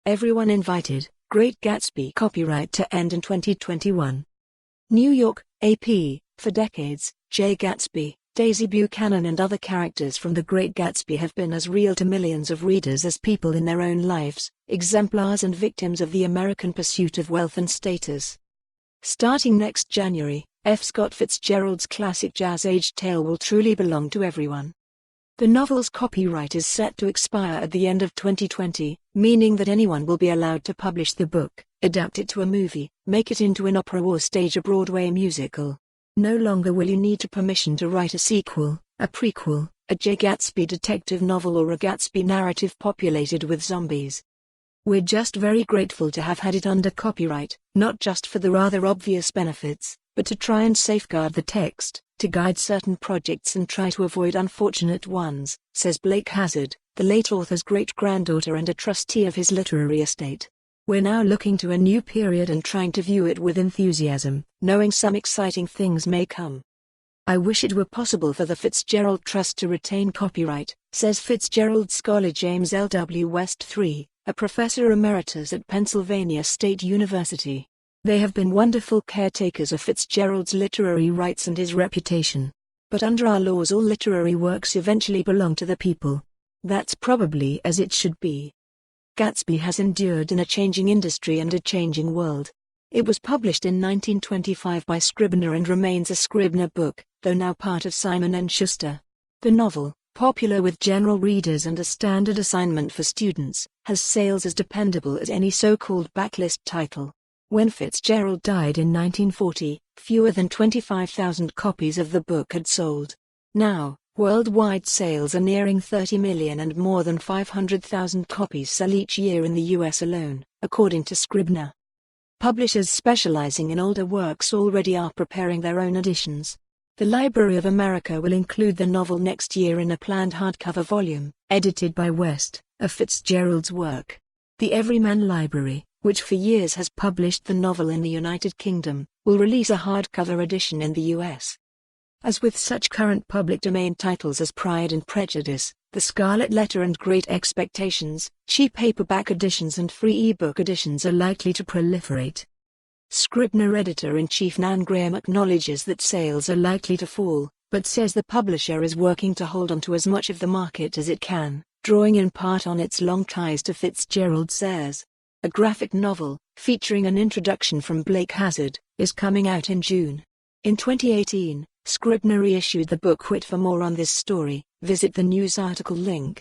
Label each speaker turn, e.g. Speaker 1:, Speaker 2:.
Speaker 1: Everyone invited. Great Gatsby copyright to end in 2021. New York, AP. For decades, J. Gatsby, Daisy Buchanan and other characters from The Great Gatsby have been as real to millions of readers as people in their own lives, exemplars and victims of the American pursuit of wealth and status. Starting next January, F. Scott Fitzgerald's classic jazz-age tale will truly belong to everyone. The novel's copyright is set to expire at the end of 2020, meaning that anyone will be allowed to publish the book, adapt it to a movie, make it into an opera or stage a Broadway musical. No longer will you need permission to write a sequel, a prequel, a J. Gatsby detective novel or a Gatsby narrative populated with zombies. We're just very grateful to have had it under copyright, not just for the rather obvious benefits, but to try and safeguard the text, to guide certain projects and try to avoid unfortunate ones, says Blake Hazard, the late author's great-granddaughter and a trustee of his literary estate. We're now looking to a new period and trying to view it with enthusiasm, knowing some exciting things may come. I wish it were possible for the Fitzgerald Trust to retain copyright, says Fitzgerald scholar James L. W. West III, a professor emeritus at Pennsylvania State University. They have been wonderful caretakers of Fitzgerald's literary rights and his reputation. But under our laws all literary works eventually belong to the people. That's probably as it should be. Gatsby has endured in a changing industry and a changing world. It was published in 1925 by Scribner and remains a Scribner book, though now part of Simon Schuster. The novel, popular with general readers and a standard assignment for students, has sales as dependable as any so-called backlist title. When Fitzgerald died in 1940, fewer than 25,000 copies of the book had sold. Now, worldwide sales are nearing 30 million and more than 500,000 copies sell each year in the US alone, according to Scribner. Publishers specializing in older works already are preparing their own editions. The Library of America will include the novel next year in a planned hardcover volume, edited by West, of Fitzgerald's work. The Everyman Library, which for years has published the novel in the United Kingdom, will release a hardcover edition in the US. As with such current public domain titles as Pride and Prejudice, The Scarlet Letter and Great Expectations, cheap paperback editions and free ebook editions are likely to proliferate. Scribner editor-in-chief Nan Graham acknowledges that sales are likely to fall, but says the publisher is working to hold on to as much of the market as it can, drawing in part on its long ties to Fitzgerald's heirs. A graphic novel, featuring an introduction from Blake Hazard, is coming out in June. In 2018, Scribner reissued the book Quit. For more on this story, visit the news article link.